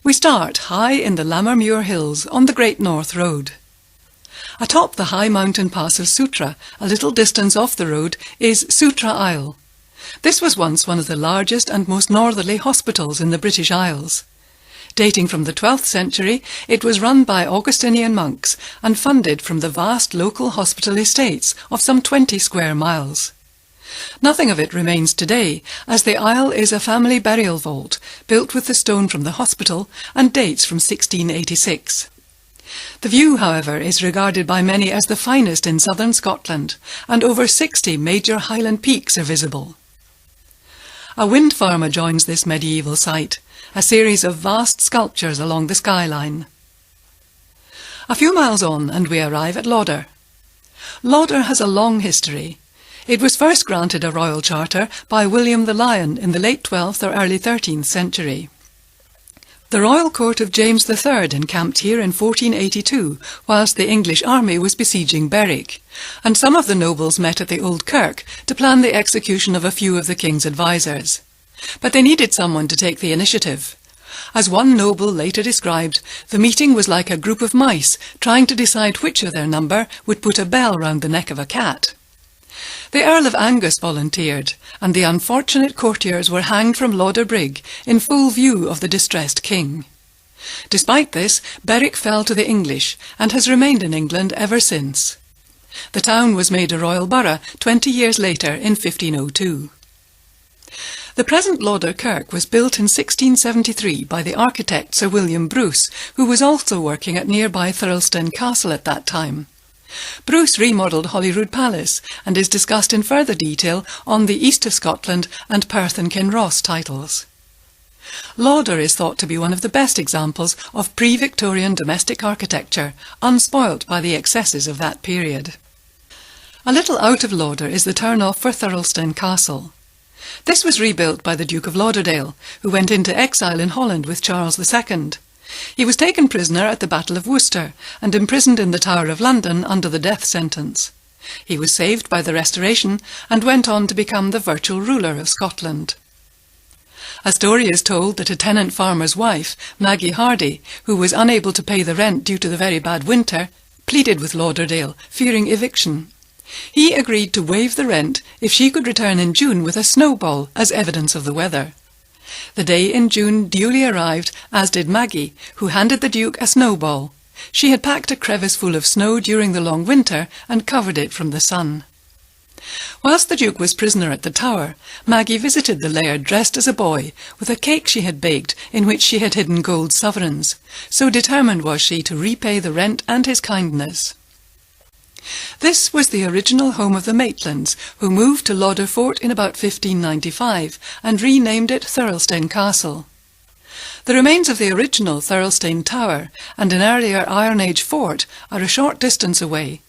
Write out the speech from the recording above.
We start high in the Lammermuir Hills on the Great North Road. Atop the high mountain pass of Sutra, a little distance off the road, is Sutra Isle. This was once one of the largest and most northerly hospitals in the British Isles. Dating from the 12th century, it was run by Augustinian monks and funded from the vast local hospital estates of some 20 square miles. Nothing of it remains today, as the isle is a family burial vault, built with the stone from the hospital and dates from 1686. The view, however, is regarded by many as the finest in southern Scotland, and over 60 major Highland peaks are visible. A wind farm adjoins this medieval site, a series of vast sculptures along the skyline. A few miles on and we arrive at Lauder. Lauder has a long history. It was first granted a royal charter by William the Lion in the late 12th or early 13th century. The royal court of James III encamped here in 1482, whilst the English army was besieging Berwick, and some of the nobles met at the old kirk to plan the execution of a few of the king's advisers. But they needed someone to take the initiative. As one noble later described, the meeting was like a group of mice trying to decide which of their number would put a bell round the neck of a cat. The Earl of Angus volunteered, and the unfortunate courtiers were hanged from Lauder Brig in full view of the distressed king. Despite this, Berwick fell to the English and has remained in England ever since. The town was made a royal borough 20 years later in 1502. The present Lauder Kirk was built in 1673 by the architect Sir William Bruce, who was also working at nearby Thirlestane Castle at that time. Bruce remodelled Holyrood Palace and is discussed in further detail on the East of Scotland and Perth and Kinross titles. Lauder is thought to be one of the best examples of pre-Victorian domestic architecture, unspoilt by the excesses of that period. A little out of Lauder is the turn-off for Thirlestane Castle. This was rebuilt by the Duke of Lauderdale, who went into exile in Holland with Charles II. He was taken prisoner at the Battle of Worcester and imprisoned in the Tower of London under the death sentence. He was saved by the Restoration and went on to become the virtual ruler of Scotland. A story is told that a tenant farmer's wife, Maggie Hardy, who was unable to pay the rent due to the very bad winter, pleaded with Lauderdale, fearing eviction. He agreed to waive the rent if she could return in June with a snowball as evidence of the weather. The day in June duly arrived, as did Maggie, who handed the Duke a snowball. She had packed a crevice full of snow during the long winter and covered it from the sun. Whilst the Duke was prisoner at the Tower, Maggie visited the laird dressed as a boy, with a cake she had baked in which she had hidden gold sovereigns. So determined was she to repay the rent and his kindness. This was the original home of the Maitlands, who moved to Lauder Fort in about 1595 and renamed it Thirlestane Castle. The remains of the original Thirlestane Tower and an earlier Iron Age fort are a short distance away,